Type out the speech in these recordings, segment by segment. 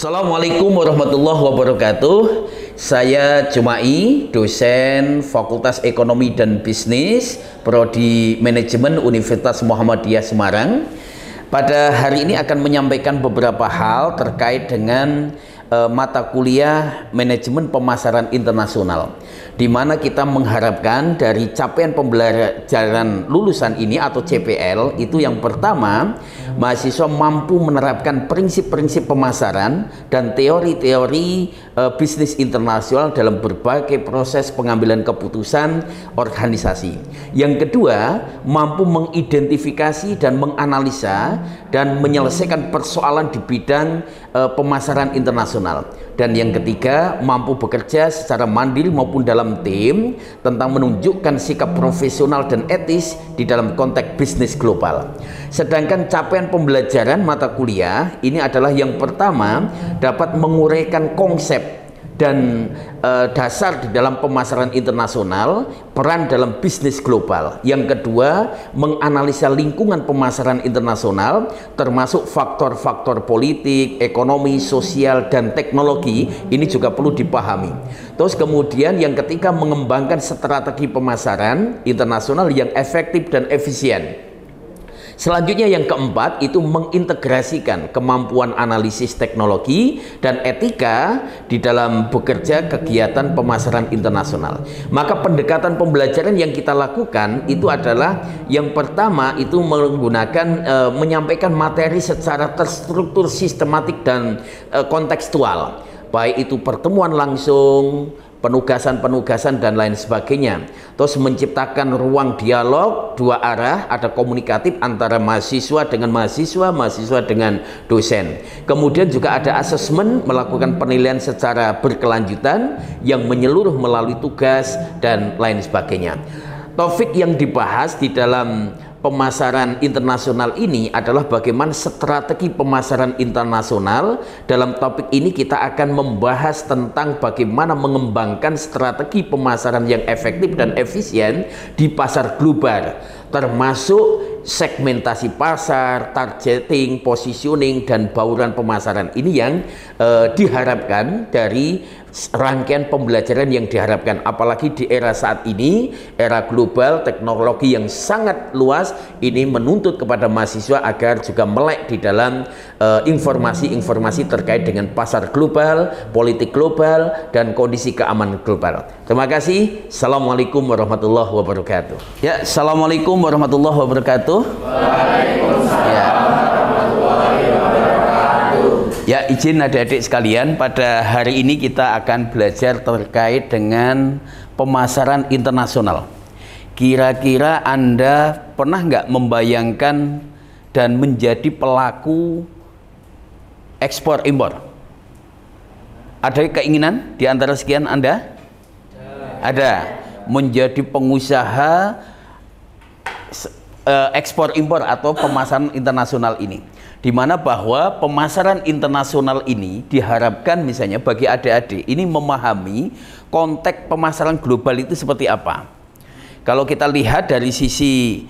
Assalamualaikum warahmatullahi wabarakatuh. Saya Jumai, dosen Fakultas Ekonomi dan Bisnis, Prodi Manajemen Universitas Muhammadiyah Semarang. Pada hari ini akan menyampaikan beberapa hal terkait dengan mata kuliah Manajemen Pemasaran Internasional, di mana kita mengharapkan dari capaian pembelajaran lulusan ini atau CPL itu yang pertama, mahasiswa mampu menerapkan prinsip-prinsip pemasaran dan teori-teori bisnis internasional dalam berbagai proses pengambilan keputusan organisasi. Yang kedua, mampu mengidentifikasi dan menganalisa dan menyelesaikan persoalan di bidang pemasaran internasional. Dan yang ketiga, mampu bekerja secara mandiri maupun dalam tim tentang menunjukkan sikap profesional dan etis di dalam konteks bisnis global. Sedangkan capaian pembelajaran mata kuliah ini adalah yang pertama, dapat menguraikan konsep dan dasar di dalam pemasaran internasional, peran dalam bisnis global. Yang kedua, menganalisa lingkungan pemasaran internasional termasuk faktor-faktor politik, ekonomi, sosial, dan teknologi. Ini juga perlu dipahami. Terus kemudian yang ketiga, mengembangkan strategi pemasaran internasional yang efektif dan efisien. Selanjutnya yang keempat itu mengintegrasikan kemampuan analisis teknologi dan etika di dalam bekerja kegiatan pemasaran internasional. Maka pendekatan pembelajaran yang kita lakukan itu adalah yang pertama itu menggunakan menyampaikan materi secara terstruktur, sistematik dan kontekstual. Baik itu pertemuan langsung, penugasan-penugasan dan lain sebagainya. Terus menciptakan ruang dialog dua arah, ada komunikatif antara mahasiswa dengan mahasiswa, mahasiswa dengan dosen. Kemudian juga ada asesmen, melakukan penilaian secara berkelanjutan yang menyeluruh melalui tugas dan lain sebagainya. Topik yang dibahas di dalam pemasaran internasional ini adalah bagaimana strategi pemasaran internasional. Dalam topik ini kita akan membahas tentang bagaimana mengembangkan strategi pemasaran yang efektif dan efisien di pasar global, termasuk segmentasi pasar, targeting, positioning, dan bauran pemasaran. Ini yang diharapkan dari rangkaian pembelajaran yang diharapkan, apalagi di era saat ini, era global, teknologi yang sangat luas, ini menuntut kepada mahasiswa agar juga melek di dalam informasi-informasi terkait dengan pasar global, politik global, dan kondisi keamanan global. Terima kasih. Assalamualaikum warahmatullahi wabarakatuh. Ya, assalamualaikum warahmatullahi wabarakatuh. Waalaikumsalam warahmatullahi wabarakatuh. Ya, izin adik-adik sekalian, pada hari ini kita akan belajar terkait dengan pemasaran internasional. Kira-kira Anda pernah nggak membayangkan dan menjadi pelaku ekspor impor? Ada keinginan di antara sekian Anda? Ada. Menjadi pengusaha ekspor impor atau pemasaran internasional ini, di mana bahwa pemasaran internasional ini diharapkan misalnya bagi adik-adik ini memahami konteks pemasaran global itu seperti apa. Kalau kita lihat dari sisi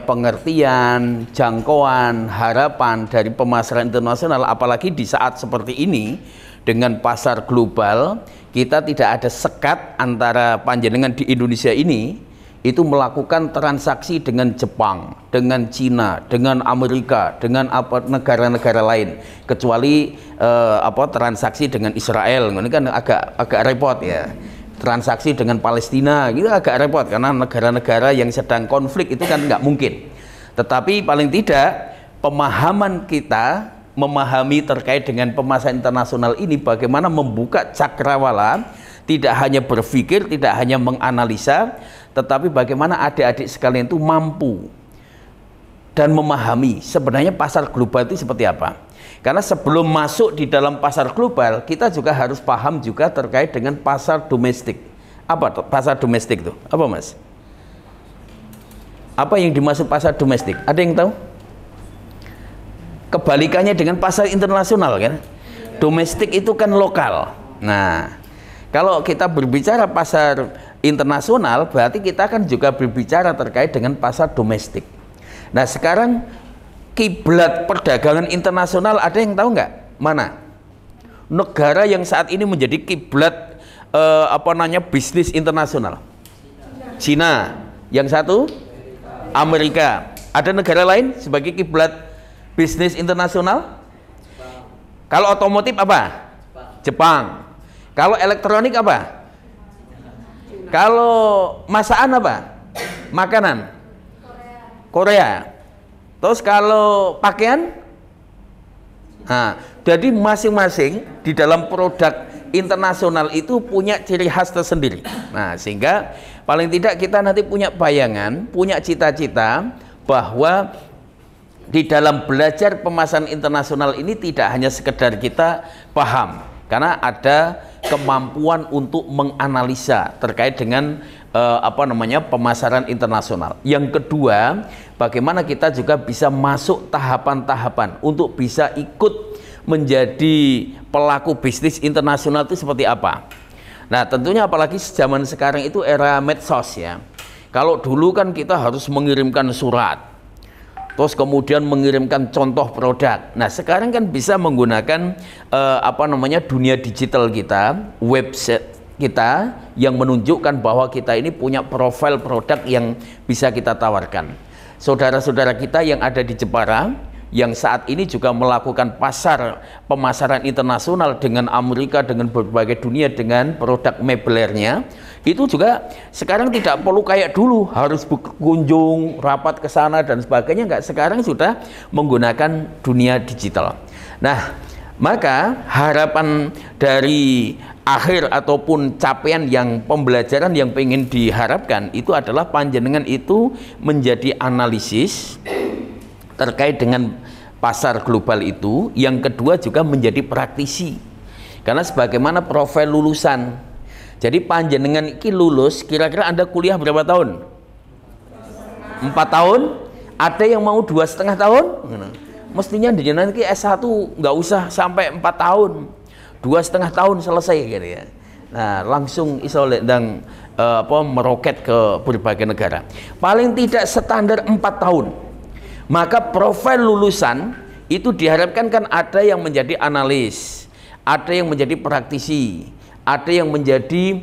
pengertian, jangkauan, harapan dari pemasaran internasional, apalagi di saat seperti ini dengan pasar global, kita tidak ada sekat antara panjenengan di Indonesia ini itu melakukan transaksi dengan Jepang, dengan Cina, dengan Amerika, dengan negara-negara lain, kecuali transaksi dengan Israel. Ini kan agak repot ya. Transaksi dengan Palestina gitu agak repot karena negara-negara yang sedang konflik itu kan nggak mungkin. Tetapi paling tidak pemahaman kita memahami terkait dengan pemasaran internasional ini, bagaimana membuka cakrawala, tidak hanya berpikir, tidak hanya menganalisa, tetapi bagaimana adik-adik sekalian itu mampu dan memahami sebenarnya pasar global itu seperti apa. Karena sebelum masuk di dalam pasar global, kita juga harus paham juga terkait dengan pasar domestik. Apa tuh pasar domestik itu? Apa Mas? Apa yang dimaksud pasar domestik? Ada yang tahu? Kebalikannya dengan pasar internasional kan? Domestik itu kan lokal. Nah, kalau kita berbicara pasar internasional, berarti kita kan juga berbicara terkait dengan pasar domestik. Nah, sekarang kiblat perdagangan internasional ada yang tahu nggak? Mana? Negara yang saat ini menjadi kiblat bisnis internasional. Cina. Yang satu Amerika. Ada negara lain sebagai kiblat bisnis internasional? Kalau otomotif apa? Jepang. Kalau elektronik apa? Kalau masakan apa? Makanan? Korea. Terus kalau pakaian? Nah, jadi masing-masing di dalam produk internasional itu punya ciri khas tersendiri. Nah, sehingga paling tidak kita nanti punya bayangan, punya cita-cita bahwa di dalam belajar pemasaran internasional ini tidak hanya sekedar kita paham, karena ada kemampuan untuk menganalisa terkait dengan pemasaran internasional. Yang kedua, bagaimana kita juga bisa masuk tahapan-tahapan untuk bisa ikut menjadi pelaku bisnis internasional itu seperti apa. Nah, tentunya apalagi zaman sekarang itu era medsos ya. Kalau dulu kan kita harus mengirimkan surat, terus kemudian mengirimkan contoh produk. Nah, sekarang kan bisa menggunakan dunia digital kita, website kita yang menunjukkan bahwa kita ini punya profil produk yang bisa kita tawarkan. Saudara-saudara kita yang ada di Jepara yang saat ini juga melakukan pemasaran internasional dengan Amerika, dengan berbagai dunia, dengan produk mebelernya, itu juga sekarang tidak perlu kayak dulu harus berkunjung rapat ke sana dan sebagainya. Enggak, sekarang sudah menggunakan dunia digital. Nah, maka harapan dari akhir ataupun capaian yang pembelajaran yang pengen diharapkan itu adalah panjenengan itu menjadi analisis terkait dengan pasar global itu. Yang kedua juga menjadi praktisi, karena sebagaimana profil lulusan. Jadi panjenengan ini lulus, kira-kira Anda kuliah berapa tahun? 4 tahun? Ada yang mau 2,5 tahun? Mestinya jenengan ki S1 nggak usah sampai 4 tahun, 2,5 tahun selesai gitu ya. Nah, langsung isolate dan meroket ke berbagai negara. Paling tidak standar 4 tahun. Maka profil lulusan itu diharapkan kan ada yang menjadi analis, ada yang menjadi praktisi, ada yang menjadi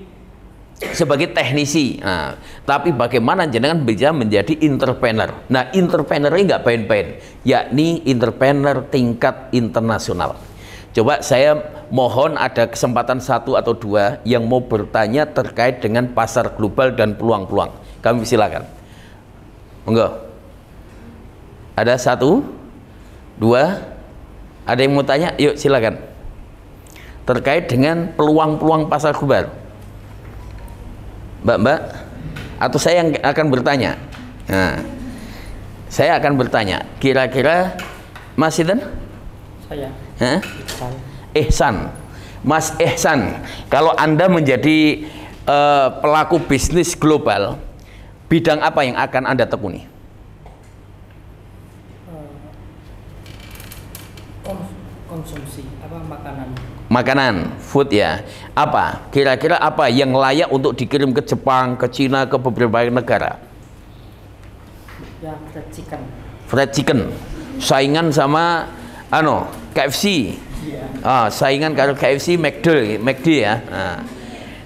sebagai teknisi. Nah, tapi bagaimana jenengan bisa menjadi entrepreneur? Nah, entrepreneur ini nggak main-main, yakni entrepreneur tingkat internasional. Coba saya mohon ada kesempatan 1 atau 2 yang mau bertanya terkait dengan pasar global dan peluang-peluang. Kami silakan. Monggo. Ada 1, 2, ada yang mau tanya? Yuk silakan. Terkait dengan peluang-peluang pasar global. Mbak, atau saya yang akan bertanya? Nah, saya akan bertanya. Kira-kira Mas Iden? Saya. Ihsan. Mas Ihsan, kalau Anda menjadi pelaku bisnis global, bidang apa yang akan Anda tekuni? Konsumsi makanan, food ya. Apa kira-kira apa yang layak untuk dikirim ke Jepang, ke Cina, ke beberapa negara? Ya, fried chicken. Saingan sama KFC. Yeah. Saingan kalau KFC, McD ya.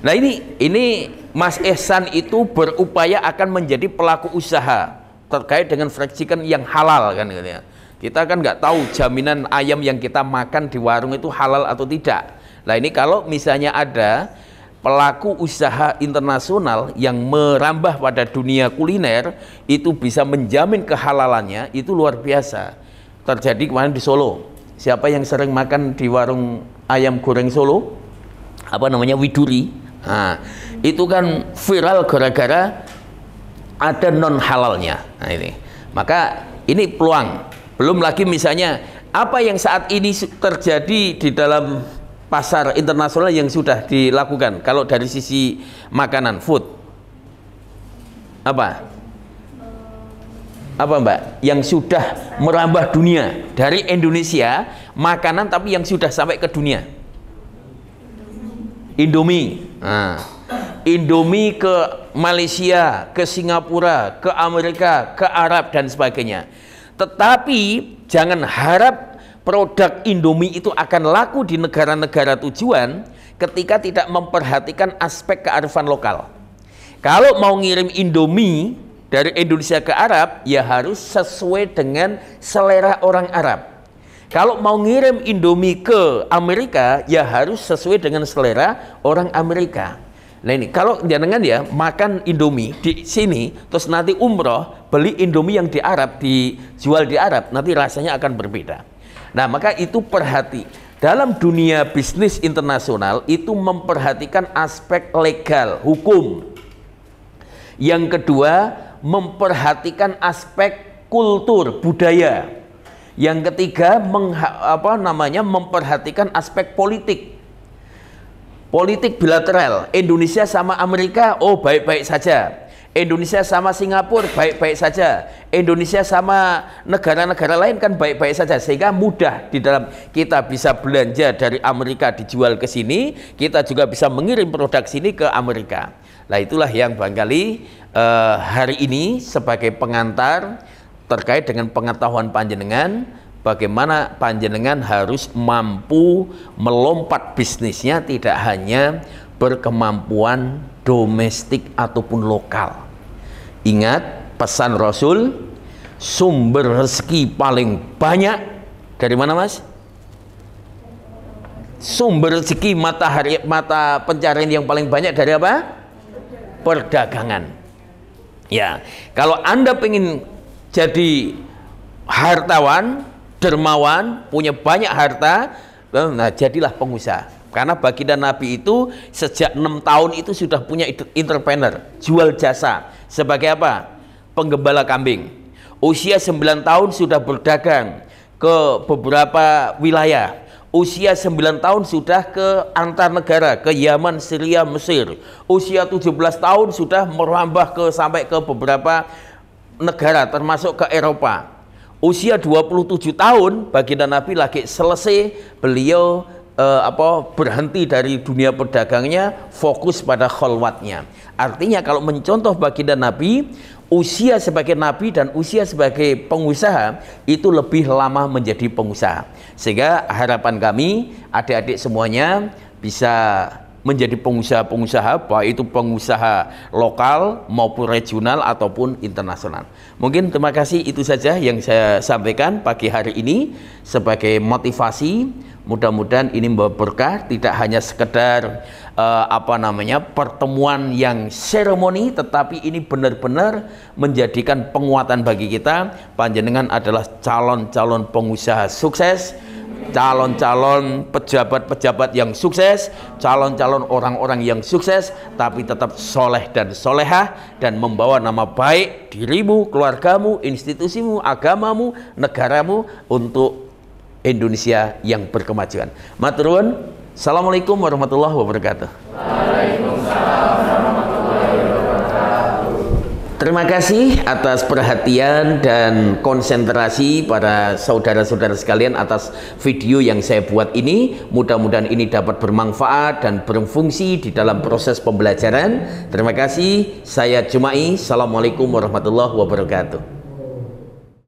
Nah, ini Mas Ihsan itu berupaya akan menjadi pelaku usaha terkait dengan fried chicken yang halal kan gitu ya. Kita kan nggak tahu jaminan ayam yang kita makan di warung itu halal atau tidak. Nah, ini kalau misalnya ada pelaku usaha internasional yang merambah pada dunia kuliner, itu bisa menjamin kehalalannya, itu luar biasa. Terjadi kemarin di Solo. Siapa yang sering makan di warung ayam goreng Solo? Widuri. Nah, itu kan viral gara-gara ada non halalnya. Nah, ini. Maka ini peluang. Belum lagi misalnya apa yang saat ini terjadi di dalam pasar internasional yang sudah dilakukan. Kalau dari sisi makanan, food, apa Mbak yang sudah merambah dunia dari Indonesia makanan tapi yang sudah sampai ke dunia? Indomie. Nah, Indomie ke Malaysia, ke Singapura, ke Amerika, ke Arab dan sebagainya. Tetapi jangan harap produk Indomie itu akan laku di negara-negara tujuan ketika tidak memperhatikan aspek kearifan lokal. Kalau mau ngirim Indomie dari Indonesia ke Arab, ya harus sesuai dengan selera orang Arab. Kalau mau ngirim Indomie ke Amerika, ya harus sesuai dengan selera orang Amerika. Nah ini, kalau jangan ya makan Indomie di sini, terus nanti umroh, beli Indomie yang di Arab, dijual di Arab, nanti rasanya akan berbeda. Nah maka itu perhati. Dalam dunia bisnis internasional, itu memperhatikan aspek legal, hukum. Yang kedua, memperhatikan aspek kultur, budaya. Yang ketiga, memperhatikan aspek politik. Politik bilateral, Indonesia sama Amerika, oh baik-baik saja. Indonesia sama Singapura, baik-baik saja. Indonesia sama negara-negara lain kan baik-baik saja. Sehingga mudah di dalam kita bisa belanja dari Amerika dijual ke sini, kita juga bisa mengirim produk sini ke Amerika. Nah itulah yang barangkali hari ini sebagai pengantar terkait dengan pengetahuan panjenengan, bagaimana panjenengan harus mampu melompat bisnisnya tidak hanya berkemampuan domestik ataupun lokal. Ingat pesan Rasul, sumber rezeki paling banyak dari mana Mas? Sumber rezeki mata pencarian yang paling banyak dari apa? Perdagangan. Ya, kalau Anda pengen jadi hartawan, dermawan, punya banyak harta, nah jadilah pengusaha. Karena baginda Nabi itu sejak 6 tahun itu sudah punya entrepreneur, jual jasa. Sebagai apa? Penggembala kambing. Usia 9 tahun sudah berdagang ke beberapa wilayah. Usia 9 tahun sudah ke antar negara, ke Yaman, Syria, Mesir. Usia 17 tahun sudah merambah sampai ke beberapa negara termasuk ke Eropa. Usia 27 tahun baginda Nabi lagi selesai, beliau berhenti dari dunia perdagangnya, fokus pada kholwatnya. Artinya kalau mencontoh baginda Nabi, usia sebagai nabi dan usia sebagai pengusaha itu lebih lama menjadi pengusaha. Sehingga harapan kami adik-adik semuanya bisa menjadi pengusaha-pengusaha, baik itu pengusaha lokal maupun regional ataupun internasional. Mungkin terima kasih, itu saja yang saya sampaikan pagi hari ini sebagai motivasi. Mudah-mudahan ini membawa berkah, tidak hanya sekedar pertemuan yang seremoni, tetapi ini benar-benar menjadikan penguatan bagi kita. Panjenengan adalah calon-calon pengusaha sukses, calon-calon pejabat-pejabat yang sukses, calon-calon orang-orang yang sukses, tapi tetap soleh dan solehah, dan membawa nama baik dirimu, keluargamu, institusimu, agamamu, negaramu untuk Indonesia yang berkemajuan. Matur nuwun. Assalamualaikum warahmatullahi wabarakatuh. Waalaikumsalam warahmatullahi wabarakatuh. Terima kasih atas perhatian dan konsentrasi para saudara-saudara sekalian atas video yang saya buat ini. Mudah-mudahan ini dapat bermanfaat dan berfungsi di dalam proses pembelajaran. Terima kasih. Saya Jumai. Assalamualaikum warahmatullahi wabarakatuh.